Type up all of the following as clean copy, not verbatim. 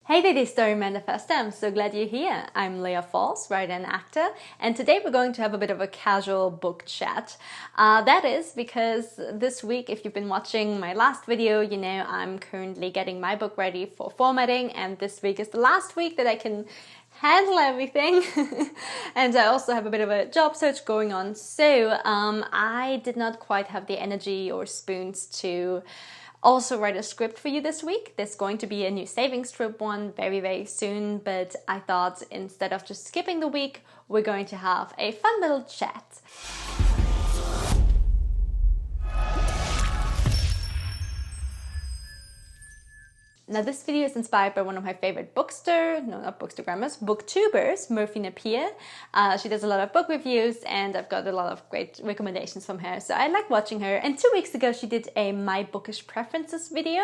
Hey there, story manifestor. I'm so glad you're here. I'm Leah Falls, writer and actor, and today we're going to have a bit of a casual book chat. That is because this week, if you've been watching my last video, you know I'm currently getting my book ready for formatting, and this week is the last week that I can handle everything. And I also have a bit of a job search going on, so I did not quite have the energy or spoons to also write a script for you this week. There's going to be a new savings strip one very soon, but I thought instead of just skipping the week, we're going to have a fun little chat. Now this video is inspired by one of my favorite booktubers, Merphy Napier. She does a lot of book reviews and I've got a lot of great recommendations from her, so I like watching her. And 2 weeks ago she did a My Bookish Preferences video.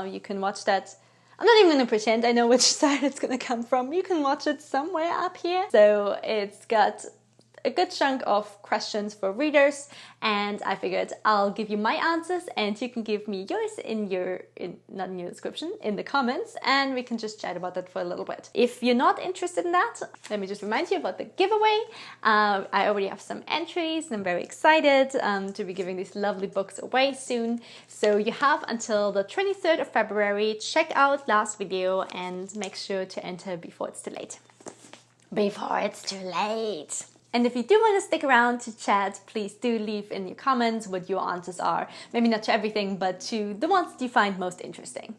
You can watch that. I'm not even going to pretend I know which side it's going to come from. You can watch it somewhere up here. So it's got a good chunk of questions for readers, and I figured I'll give you my answers and you can give me yours not in your description, in the comments, and we can just chat about that for a little bit. If you're not interested in that, let me just remind you about the giveaway. I already have some entries and I'm very excited to be giving these lovely books away soon. So you have until the 23rd of February. Check out last video and make sure to enter before it's too late. Before it's too late. And if you do want to stick around to chat, please do leave in your comments what your answers are. Maybe not to everything, but to the ones that you find most interesting.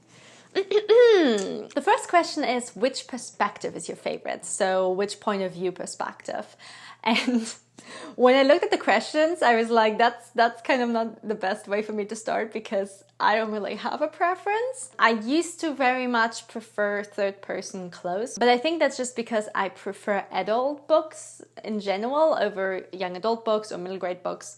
The first question is, which perspective is your favorite? So which point of view perspective? And when I looked at the questions, I was like, that's kind of not the best way for me to start because I don't really have a preference. I used to very much prefer third person close, but I think that's just because I prefer adult books in general over young adult books or middle grade books.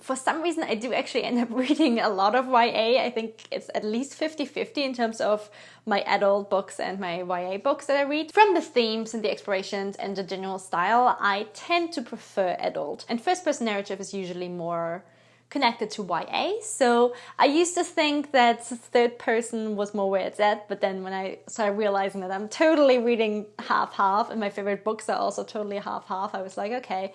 For some reason, I do actually end up reading a lot of YA. I think it's at least 50-50 in terms of my adult books and my YA books that I read. From the themes and the explorations and the general style, I tend to prefer adult. And first-person narrative is usually more connected to YA. So I used to think that third person was more where it's at, but then when I started realizing that I'm totally reading half-half and my favorite books are also totally half-half, I was like, okay,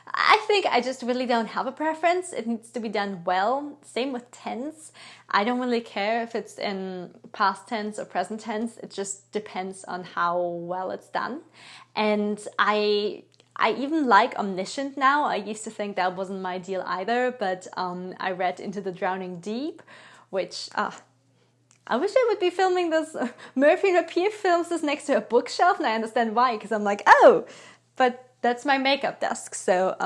I think I just really don't have a preference. It needs to be done well. Same with tense. I don't really care if it's in past tense or present tense. It just depends on how well it's done. And I even like omniscient now. I used to think that wasn't my deal either, but I read Into the Drowning Deep, which I wish I would be filming this. Merphy Napier films this next to a bookshelf, and I understand why, because I'm like, oh, but that's my makeup desk. So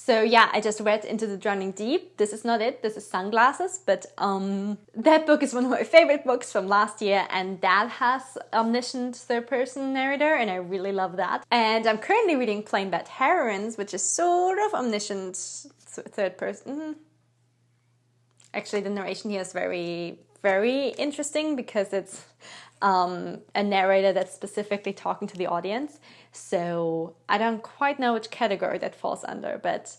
yeah, I just read Into the Drowning Deep. This is not it, this is Sunglasses, but that book is one of my favorite books from last year, and that has omniscient third-person narrator, and I really love that. And I'm currently reading Plain Bad Heroines, which is sort of omniscient third-person. Actually, the narration here is very interesting because it's a narrator that's specifically talking to the audience. So I don't quite know which category that falls under, but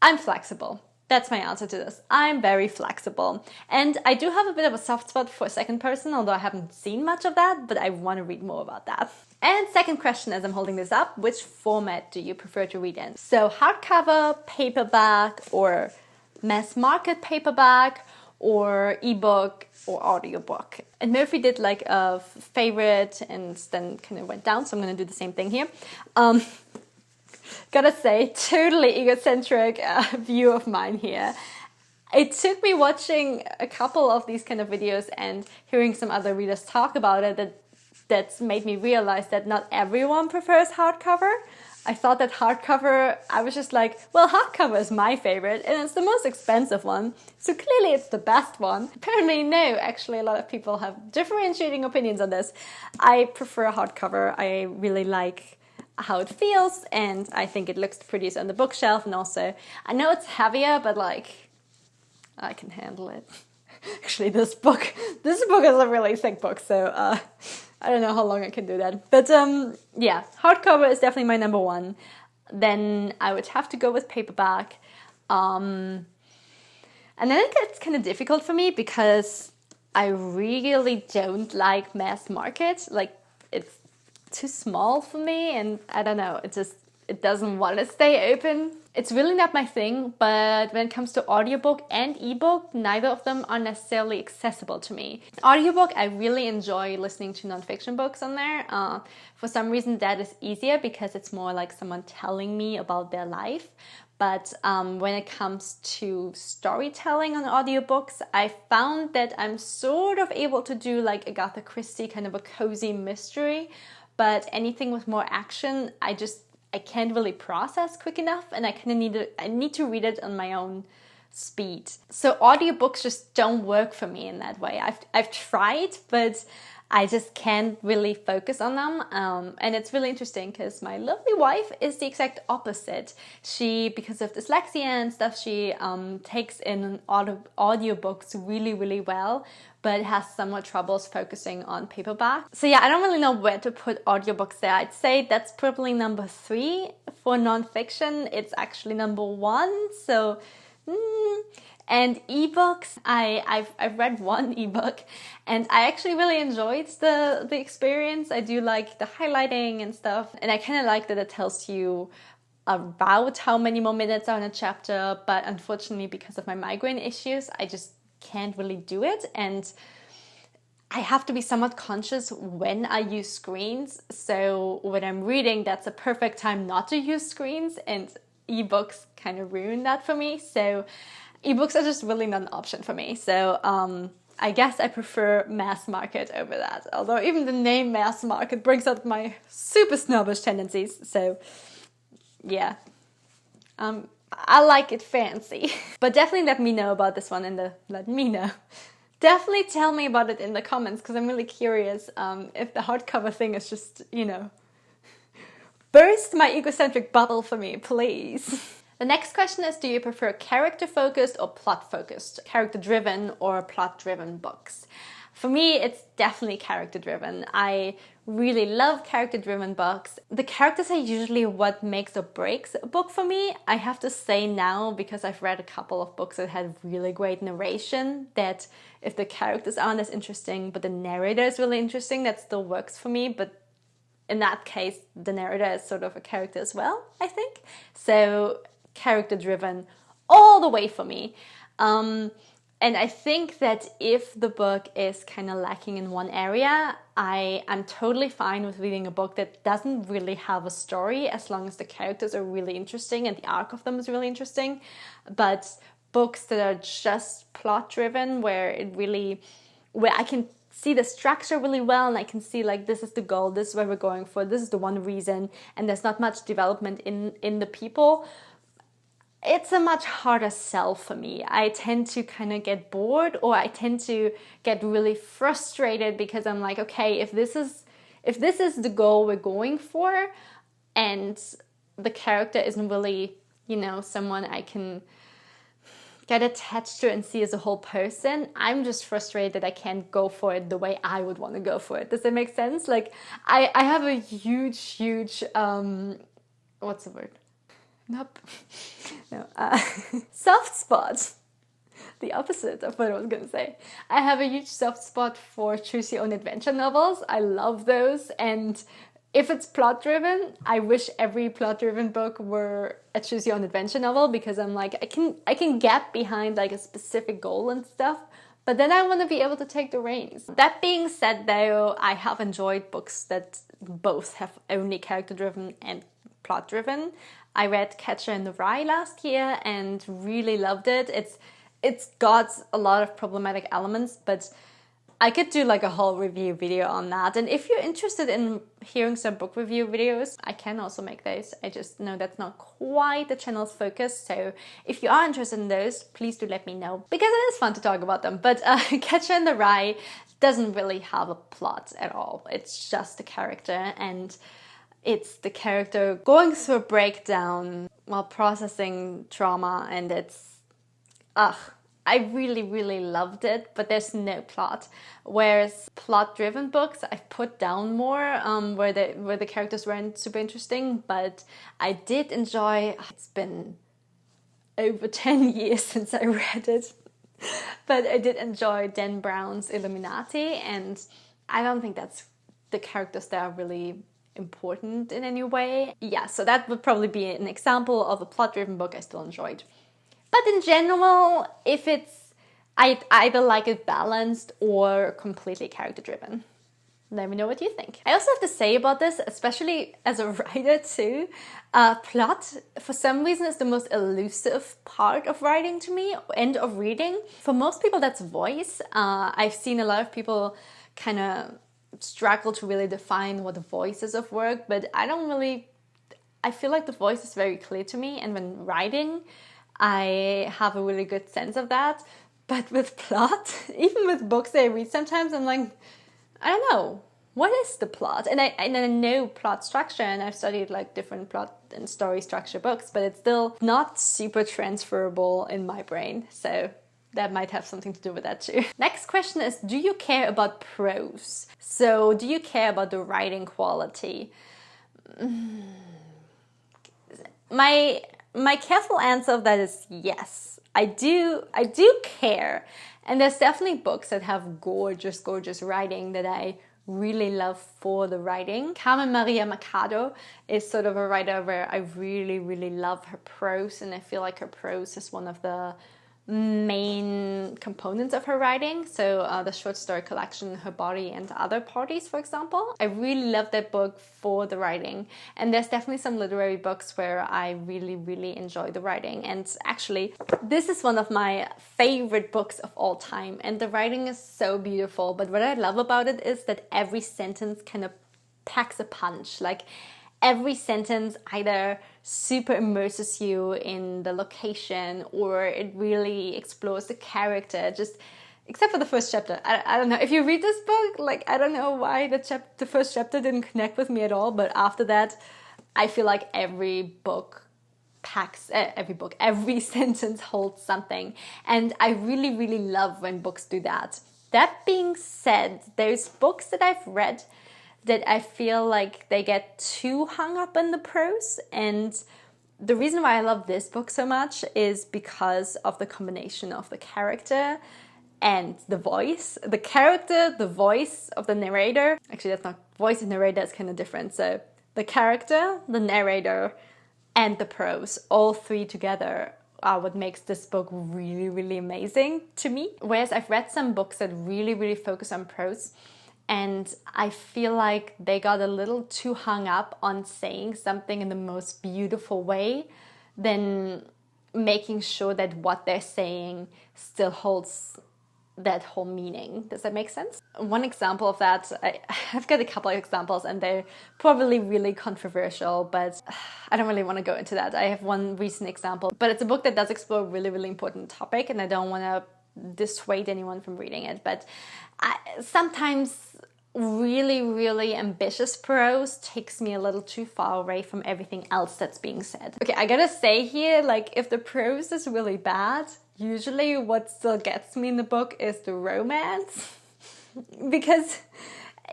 I'm flexible. That's my answer to this. I'm very flexible. And I do have a bit of a soft spot for second person, although I haven't seen much of that, but I want to read more about that. And second question as I'm holding this up, which format do you prefer to read in? So hardcover, paperback, or mass market paperback, or ebook or audiobook. And Merphy did like a favorite and then kind of went down, so I'm going to do the same thing here. Gotta say, totally egocentric view of mine here. It took me watching a couple of these kind of videos and hearing some other readers talk about it that's made me realize that not everyone prefers hardcover. I thought that hardcover, I was just like, well, hardcover is my favorite and it's the most expensive one, so clearly it's the best one. Apparently no, actually a lot of people have differentiating opinions on this. I prefer hardcover. I really like how it feels and I think it looks prettiest on the bookshelf, and also I know it's heavier, but like I can handle it. Actually, this book is a really thick book, so I don't know how long I can do that. But yeah, hardcover is definitely my number one. Then I would have to go with paperback. And then it gets kind of difficult for me because I really don't like mass market. Like, it's too small for me, and I don't know, it doesn't want to stay open. It's really not my thing, but when it comes to audiobook and ebook, neither of them are necessarily accessible to me. Audiobook, I really enjoy listening to nonfiction books on there. For some reason that is easier because it's more like someone telling me about their life. But when it comes to storytelling on audiobooks, I found that I'm sort of able to do like Agatha Christie, kind of a cozy mystery. But anything with more action, I can't really process quick enough, and I kind of need to read it on my own speed. So audiobooks just don't work for me in that way. I've tried, but I just can't really focus on them. And it's really interesting because my lovely wife is the exact opposite. She, because of dyslexia and stuff, she takes in audiobooks really, really well, but has somewhat troubles focusing on paperback. So yeah, I don't really know where to put audiobooks there. I'd say that's probably number 3 for nonfiction. It's actually number 1. So, and ebooks, I've read one ebook, and I actually really enjoyed the experience. I do like the highlighting and stuff, and I kind of like that it tells you about how many more minutes are in a chapter, but unfortunately because of my migraine issues, I just can't really do it, and I have to be somewhat conscious when I use screens. So when I'm reading, that's a perfect time not to use screens, and ebooks kind of ruin that for me. So ebooks are just really not an option for me. So I guess I prefer mass market over that. Although even the name mass market brings out my super snobbish tendencies. So yeah. I like it fancy. But definitely let me know about this one Definitely tell me about it in the comments, because I'm really curious if the hardcover thing is just, burst my egocentric bubble for me, please. The next question is, do you prefer character-focused or plot-focused? Character-driven or plot-driven books? For me, it's definitely character-driven. I really love character-driven books. The characters are usually what makes or breaks a book for me. I have to say now, because I've read a couple of books that had really great narration, that if the characters aren't as interesting, but the narrator is really interesting, that still works for me. But in that case, the narrator is sort of a character as well, I think. So character-driven all the way for me. And I think that if the book is kind of lacking in one area, I'm totally fine with reading a book that doesn't really have a story, as long as the characters are really interesting and the arc of them is really interesting. But books that are just plot-driven, where I can see the structure really well, and I can see like, this is the goal, this is where we're going for, this is the one reason, and there's not much development in the people, it's a much harder sell for me. I tend to kind of get bored, or I tend to get really frustrated, because I'm like, okay, if this is the goal we're going for, and the character isn't really, someone I can get attached to and see as a whole person, I'm just frustrated that I can't go for it the way I would want to go for it. Does that make sense? Like, I have a huge, what's the word? Nope. No. Soft spot. The opposite of what I was going to say. I have a huge soft spot for choose your own adventure novels. I love those. And if it's plot driven, I wish every plot driven book were a choose your own adventure novel, because I'm like, I can get behind like a specific goal and stuff, but then I want to be able to take the reins. That being said, though, I have enjoyed books that both have only character driven and plot driven. I read Catcher in the Rye last year and really loved it. It's got a lot of problematic elements, but I could do like a whole review video on that. And if you're interested in hearing some book review videos, I can also make those. I just know that's not quite the channel's focus. So if you are interested in those, please do let me know, because it is fun to talk about them. But Catcher in the Rye doesn't really have a plot at all. It's just a character, and it's the character going through a breakdown while processing trauma, and I really, really loved it, but there's no plot. Whereas plot-driven books, I've put down more, where the characters weren't super interesting, but I did enjoy. It's been over 10 years since I read it. But I did enjoy Dan Brown's Illuminati, and I don't think that's the characters that are really important in any way. Yeah, so that would probably be an example of a plot-driven book I still enjoyed. But in general, if it's, I either like it balanced or completely character-driven. Let me know what you think. I also have to say about this, especially as a writer too, plot for some reason is the most elusive part of writing to me and of reading. For most people that's voice. I've seen a lot of people kind of struggle to really define what the voice is of work, but I feel like the voice is very clear to me, and when writing I have a really good sense of that. But with plot, even with books that I read sometimes, I'm like, I don't know, what is the plot? And I know plot structure, and I've studied like different plot and story structure books, but it's still not super transferable in my brain. So that might have something to do with that too. Next question is, do you care about prose? So do you care about the writing quality? My careful answer of that is yes. I do care. And there's definitely books that have gorgeous, gorgeous writing that I really love for the writing. Carmen Maria Machado is sort of a writer where I really, really love her prose, and I feel like her prose is one of the main components of her writing. So the short story collection Her Body and Other Parties, for example. I really love that book for the writing, and there's definitely some literary books where I really, really enjoy the writing. And actually, this is one of my favorite books of all time, and the writing is so beautiful. But what I love about it is that every sentence kind of packs a punch. Like, every sentence either super immerses you in the location, or it really explores the character, just except for the first chapter. I don't know, if you read this book, like, I don't know why the first chapter didn't connect with me at all, but after that, I feel like every sentence holds something, and I really, really love when books do that. That being said, there's books that I've read that I feel like they get too hung up in the prose, and the reason why I love this book so much is because of the combination of the character and the voice. The character, the voice of the narrator, actually that's not voice and narrator, is kind of different. So the character, the narrator, and the prose, all three together are what makes this book really, really amazing to me. Whereas I've read some books that really, really focus on prose, and I feel like they got a little too hung up on saying something in the most beautiful way than making sure that what they're saying still holds that whole meaning. Does that make sense? One example of that, I've got a couple of examples, and they're probably really controversial, but I don't really want to go into that. I have one recent example, but it's a book that does explore a really, really important topic, and I don't want to dissuade anyone from reading it. But sometimes really, really ambitious prose takes me a little too far away from everything else that's being said. Okay, I gotta say here, like, if the prose is really bad, usually what still gets me in the book is the romance. Because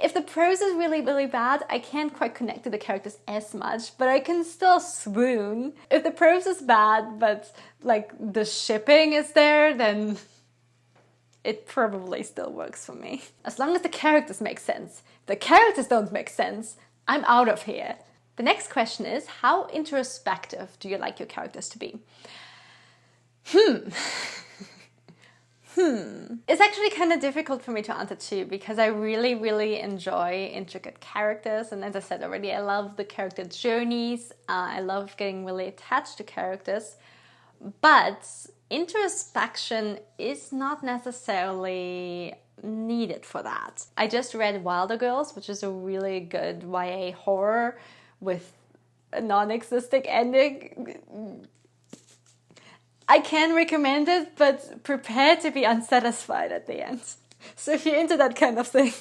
if the prose is really, really bad, I can't quite connect to the characters as much, but I can still swoon. If the prose is bad, but like the shipping is there, then it probably still works for me. As long as the characters make sense. If the characters don't make sense, I'm out of here. The next question is, how introspective do you like your characters to be? It's actually kind of difficult for me to answer too, because I really, really enjoy intricate characters, and as I said already, I love the character journeys. I love getting really attached to characters, but introspection is not necessarily needed for that. I just read Wilder Girls, which is a really good YA horror with a non-existing ending. I can recommend it, but prepare to be unsatisfied at the end. So if you're into that kind of thing,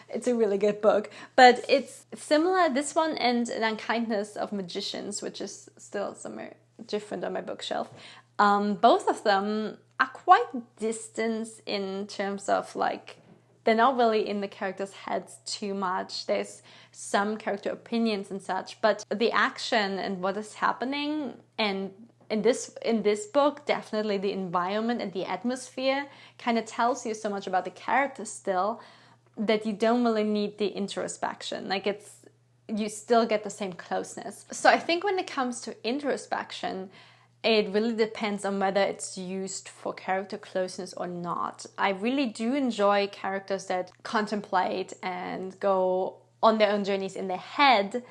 it's a really good book. But it's similar, this one and An Unkindness of Magicians, which is still somewhere different on my bookshelf. Both of them are quite distant in terms of, like, they're not really in the characters' heads too much. There's some character opinions and such, but the action and what is happening and in this book, definitely the environment and the atmosphere kind of tells you so much about the characters still, that you don't really need the introspection. Like you still get the same closeness. So I think when it comes to introspection, it really depends on whether it's used for character closeness or not. I really do enjoy characters that contemplate and go on their own journeys in their head,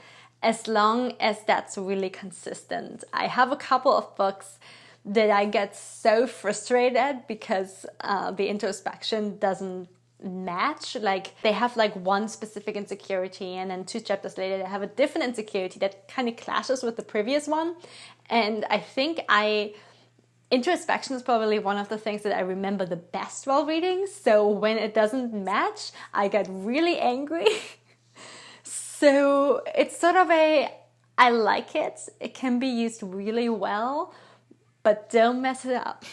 as long as that's really consistent. I have a couple of books that I get so frustrated at because the introspection doesn't match. Like they have like one specific insecurity, and then 2 chapters later they have a different insecurity that kind of clashes with the previous one. And I think introspection is probably one of the things that I remember the best while reading. So when it doesn't match, I get really angry. So it's sort of I like it. It can be used really well, but don't mess it up.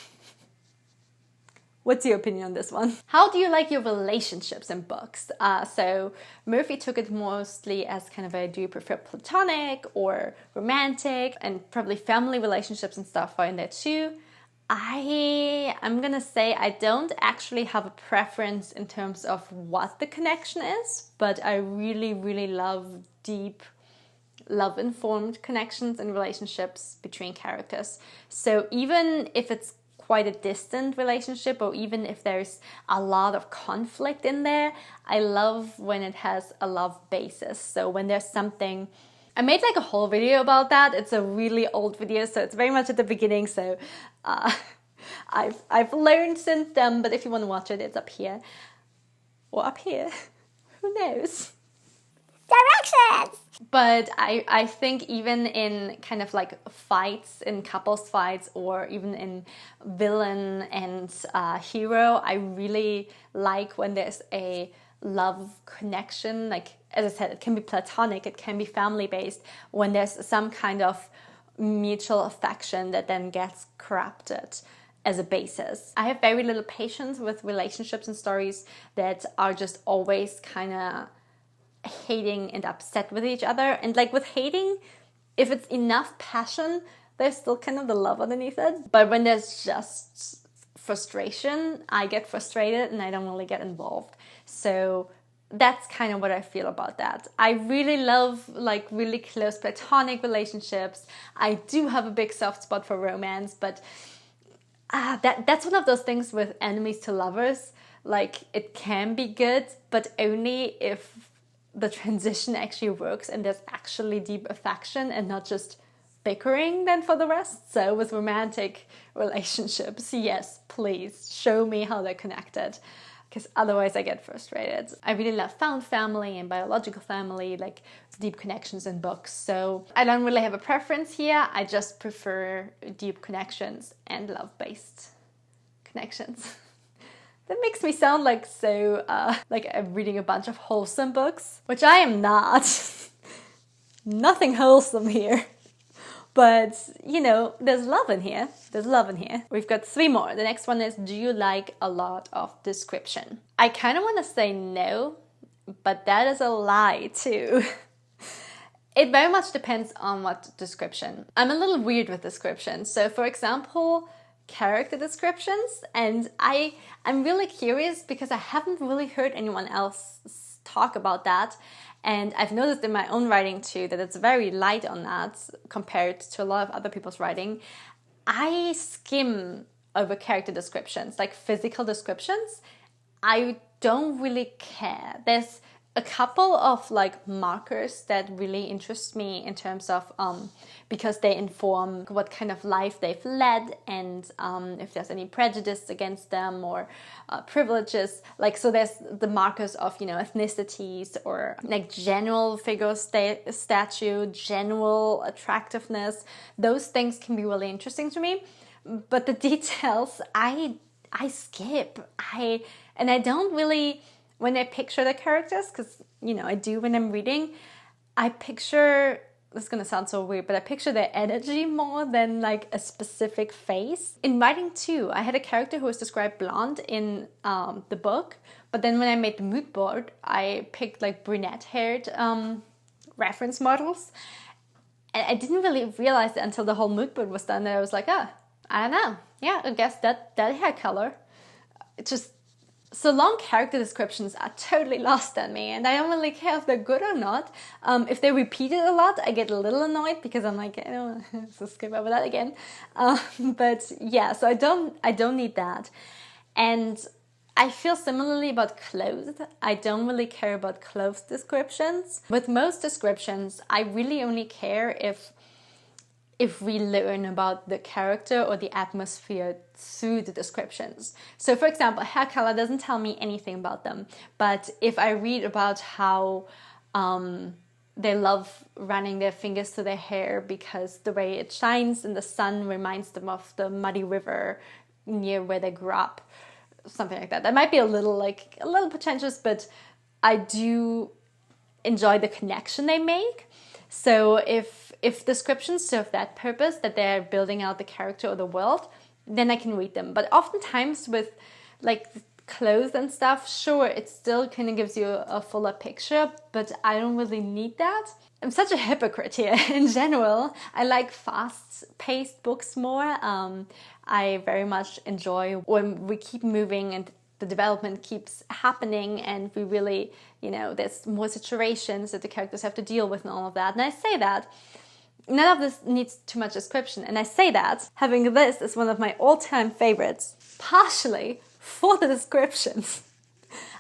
What's your opinion on this one? How do you like your relationships in books? So Merphy took it mostly as kind of do you prefer platonic or romantic, and probably family relationships and stuff are in there too. I'm gonna say I don't actually have a preference in terms of what the connection is, but I really, really love deep, love-informed connections and relationships between characters. So even if it's quite a distant relationship, or even if there's a lot of conflict in there, I love when it has a love basis. So when there's something, I made like a whole video about that. It's a really old video, so it's very much at the beginning. So I've learned since then, but if you want to watch it, it's up here or up here. Who knows? Directions! But I think even in kind of like fights, in couples fights, or even in villain and hero, I really like when there's a love connection. Like, as I said, it can be platonic, it can be family-based, when there's some kind of mutual affection that then gets corrupted as a basis. I have very little patience with relationships and stories that are just always kind of hating and upset with each other. And like with hating, if it's enough passion, there's still kind of the love underneath it. But when there's just frustration, I get frustrated and I don't really get involved. So that's kind of what I feel about that. I really love like really close platonic relationships. I do have a big soft spot for romance, but that's one of those things with enemies to lovers. Like, it can be good, but only if the transition actually works and there's actually deep affection and not just bickering then for the rest. So with romantic relationships, yes, please show me how they're connected, because otherwise I get frustrated. I really love found family and biological family, like deep connections in books. So I don't really have a preference here. I just prefer deep connections and love-based connections. That makes me sound like so, like I'm reading a bunch of wholesome books, which I am not. Nothing wholesome here. But, you know, there's love in here. There's love in here. We've got 3 more. The next one is, do you like a lot of description? I kind of want to say no, but that is a lie too. It very much depends on what description. I'm a little weird with description. So for example, character descriptions, and I'm really curious because I haven't really heard anyone else talk about that, and I've noticed in my own writing too that it's very light on that compared to a lot of other people's writing. I skim over character descriptions, like physical descriptions. I don't really care. There's a couple of like markers that really interest me in terms of because they inform what kind of life they've led, and if there's any prejudice against them or privileges. Like, so there's the markers of, you know, ethnicities or like general figure stature, general attractiveness. Those things can be really interesting to me, but the details I skip. And I don't really, when I picture the characters, because, you know, I do when I'm reading, I picture, this is going to sound so weird, but I picture their energy more than like a specific face. In writing too, I had a character who was described blonde in the book, but then when I made the mood board, I picked like brunette-haired reference models. And I didn't really realize it until the whole mood board was done, that I was like, oh, I don't know. Yeah, I guess that hair color. It's just, so long character descriptions are totally lost on me, and I don't really care if they're good or not. If they repeat it a lot, I get a little annoyed because I'm like, I don't want to skip over that again. But yeah, so I don't need that. And I feel similarly about clothes. I don't really care about clothes descriptions. With most descriptions, I really only care if we learn about the character or the atmosphere through the descriptions. So for example, hair color doesn't tell me anything about them, but if I read about how they love running their fingers through their hair because the way it shines in the sun reminds them of the muddy river near where they grew up, something like that. That might be a little pretentious, but I do enjoy the connection they make. So if descriptions serve that purpose, that they're building out the character or the world, then I can read them. But oftentimes with like clothes and stuff, sure, it still kind of gives you a fuller picture, but I don't really need that. I'm such a hypocrite here in general. I like fast-paced books more. I very much enjoy when we keep moving and the development keeps happening and we really, there's more situations that the characters have to deal with and all of that. And I say that none of this needs too much description. And I say that having this is one of my all-time favorites, partially for the descriptions.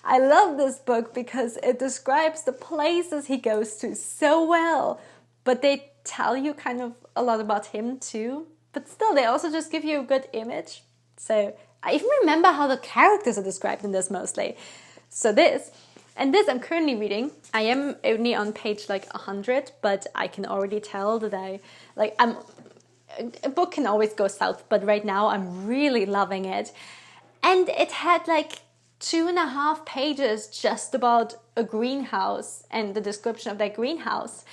I love this book because it describes the places he goes to so well, but they tell you kind of a lot about him too. But still, they also just give you a good image. So I even remember how the characters are described in this mostly. So this I'm currently reading. I am only on page 100, but I can already tell that a book can always go south, but right now I'm really loving it. And it had 2.5 pages just about a greenhouse and the description of that greenhouse.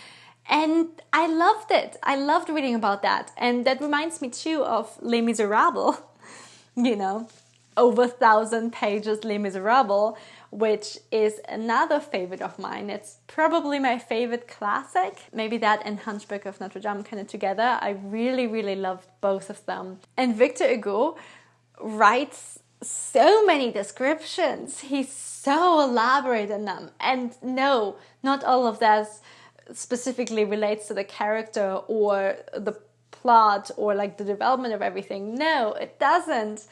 And I loved it. I loved reading about that. And that reminds me too of Les Miserables. Over 1,000 pages Les Miserables, which is another favorite of mine. It's probably my favorite classic. Maybe that and Hunchback of Notre Dame kind of together. I really, really loved both of them. And Victor Hugo writes so many descriptions. He's so elaborate in them. And no, not all of that specifically relates to the character or the plot or the development of everything. No, it doesn't.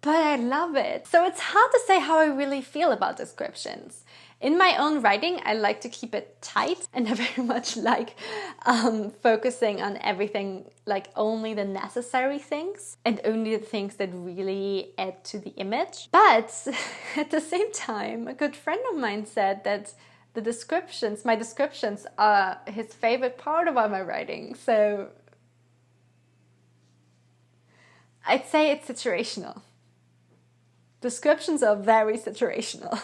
But I love it. So it's hard to say how I really feel about descriptions. In my own writing, I like to keep it tight, and I very much like focusing on everything, only the necessary things and only the things that really add to the image. But at the same time, a good friend of mine said that my descriptions are his favorite part about my writing. So I'd say it's situational. Descriptions are very situational.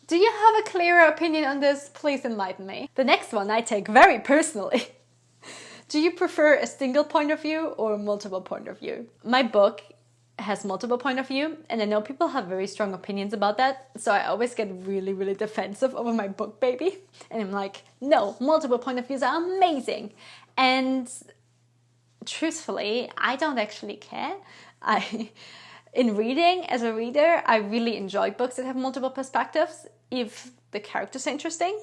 Do you have a clearer opinion on this? Please enlighten me. The next one I take very personally. Do you prefer a single point of view or multiple point of view? My book has multiple point of view, and I know people have very strong opinions about that, so I always get really, really defensive over my book baby. And I'm like, no, multiple point of views are amazing. And truthfully, I don't actually care. In reading, as a reader, I really enjoy books that have multiple perspectives if the characters are interesting.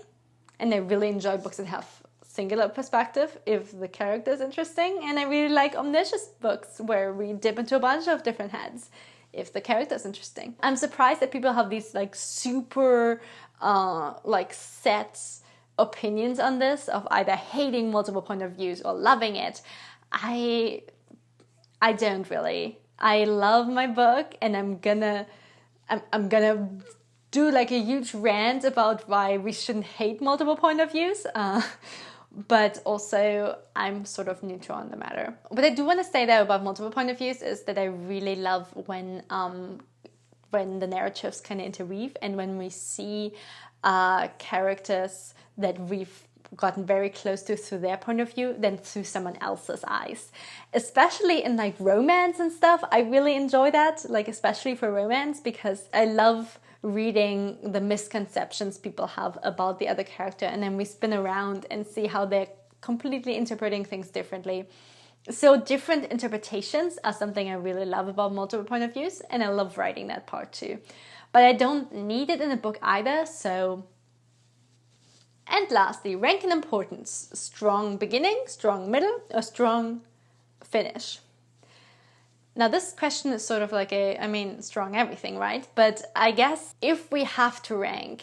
And I really enjoy books that have singular perspective if the character is interesting. And I really like omniscience books where we dip into a bunch of different heads if the character is interesting. I'm surprised that people have these super set opinions on this of either hating multiple point of views or loving it. I don't really. I love my book, and I'm gonna do a huge rant about why we shouldn't hate multiple point of views. But also I'm sort of neutral on the matter. What I do want to say though about multiple point of views is that I really love when the narratives kind of interweave and when we see characters that we've gotten very close to through their point of view than through someone else's eyes. Especially in romance and stuff, I really enjoy that, especially for romance, because I love reading the misconceptions people have about the other character, and then we spin around and see how their completely interpreting things differently. So different interpretations are something I really love about multiple point of views, and I love writing that part too. But I don't need it in a book either, so... And lastly, rank in importance. Strong beginning, strong middle, or strong finish? Now this question is sort of like strong everything, right? But I guess if we have to rank,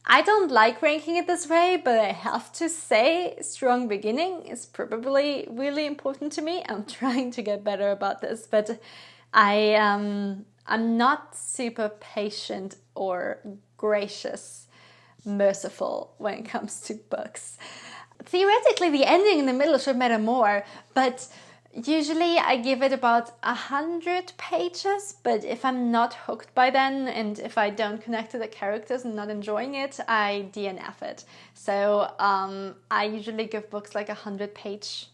I don't like ranking it this way, but I have to say strong beginning is probably really important to me. I'm trying to get better about this, but I'm not super patient or gracious, merciful when it comes to books. Theoretically, the ending in the middle should matter more, but usually I give it about 100 pages, but if I'm not hooked by then, and if I don't connect to the characters and not enjoying it, I DNF it. So I usually give books like 100-page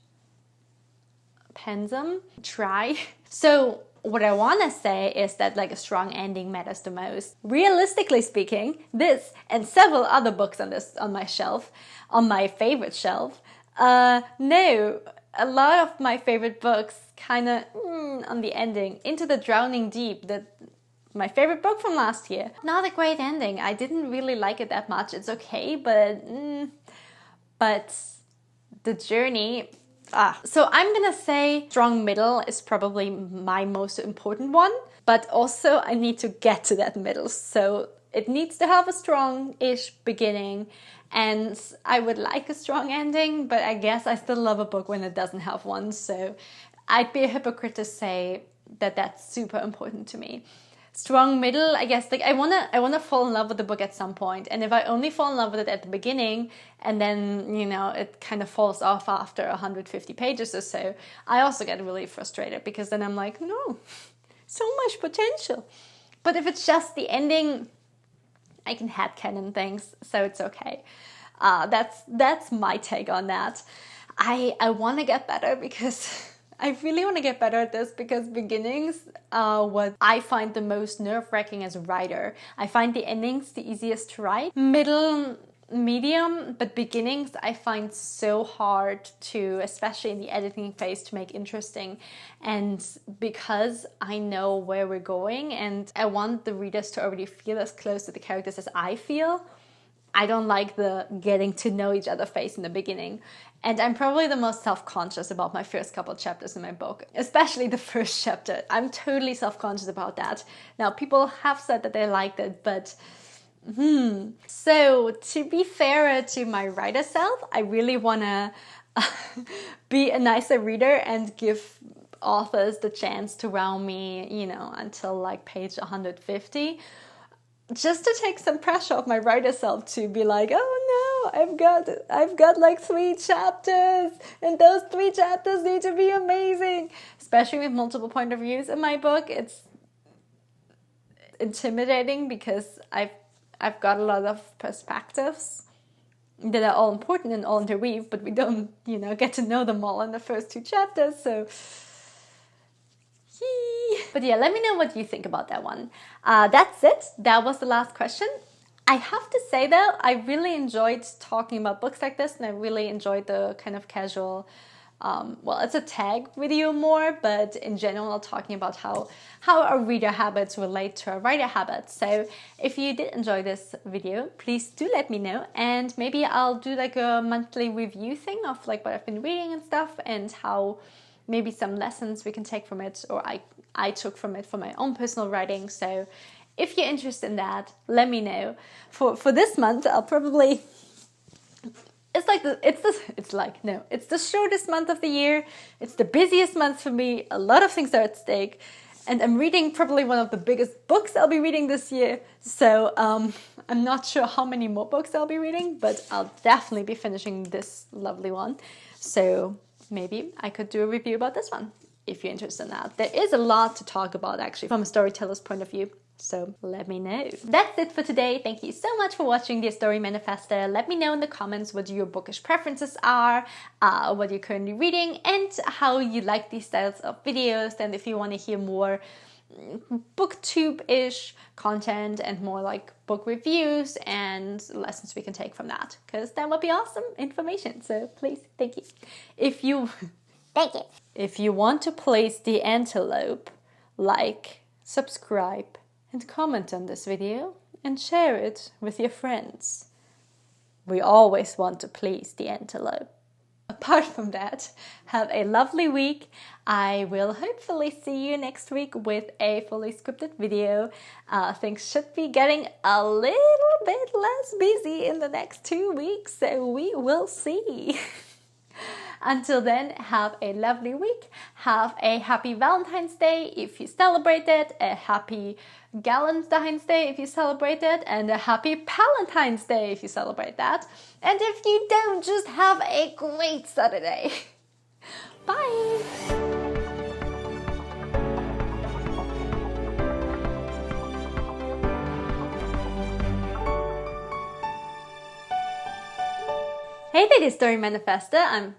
pensum. Try. So what I want to say is that like a strong ending matters the most. Realistically speaking, this and several other books on my shelf, on my favorite shelf, no. A lot of my favorite books kind of on the ending. Into the Drowning Deep, my favorite book from last year. Not a great ending. I didn't really like it that much. It's okay, but the journey... So I'm gonna say strong middle is probably my most important one, but also I need to get to that middle. So it needs to have a strong-ish beginning, and I would like a strong ending, but I guess I still love a book when it doesn't have one. So I'd be a hypocrite to say that that's super important to me. Strong middle, I guess, like I wanna fall in love with the book at some point, and if I only fall in love with it at the beginning and then it kind of falls off after 150 pages or so, I also get really frustrated, because then I'm like, no, so much potential. But if it's just the ending, I can headcanon things, so it's okay. That's my take on that. I want to get better, because I really want to get better at this, because beginnings are what I find the most nerve-wracking as a writer. I find the endings the easiest to write. Middle, medium, but beginnings I find so hard to, especially in the editing phase, to make interesting. And because I know where we're going and I want the readers to already feel as close to the characters as I feel, I don't like the getting to know each other phase in the beginning. And I'm probably the most self-conscious about my first couple of chapters in my book, especially the first chapter. I'm totally self-conscious about that. Now, people have said that they liked it, but So to be fairer to my writer self, I really want to be a nicer reader and give authors the chance to wow me, until like page 150. Just to take some pressure off my writer self to be like, oh no, I've got like 3 chapters, and those 3 chapters need to be amazing. Especially with multiple point of views in my book, it's intimidating because I've got a lot of perspectives that are all important and all interweave, but we don't, get to know them all in the first 2 chapters, so... But yeah, let me know what you think about that one. That's it. That was the last question. I have to say though, I really enjoyed talking about books like this, and I really enjoyed the kind of casual, it's a tag video more, but in general talking about how our reader habits relate to our writer habits. So if you did enjoy this video, please do let me know, and maybe I'll do like a monthly review thing of like what I've been reading and stuff, and how maybe some lessons we can take from it, or I took from it for my own personal writing. So if you're interested in that, let me know. For this month, I'll probably... It's the shortest month of the year. It's the busiest month for me. A lot of things are at stake. And I'm reading probably one of the biggest books I'll be reading this year. So I'm not sure how many more books I'll be reading, but I'll definitely be finishing this lovely one. So maybe I could do a review about this one, if you're interested in that. There is a lot to talk about, actually, from a storyteller's point of view. So let me know. That's it for today. Thank you so much for watching Dear Story Manifestor. Let me know in the comments what your bookish preferences are, what you're currently reading, and how you like these styles of videos, and if you want to hear more booktube-ish content and more like book reviews and lessons we can take from that, because that would be awesome information. So please, thank you. If you Thank you. if you want to place the antelope, like, subscribe and comment on this video and share it with your friends. We always want to please the antelope. Apart from that, have a lovely week. I will hopefully see you next week with a fully scripted video. Things should be getting a little bit less busy in the next 2 weeks, so we will see. Until then, have a lovely week. Have a happy Valentine's Day if you celebrate it, a happy Galentine's Day if you celebrate it, and a happy Palentine's Day if you celebrate that. And if you don't, just have a great Saturday. Bye! Hey, this is Story Manifestor. I'm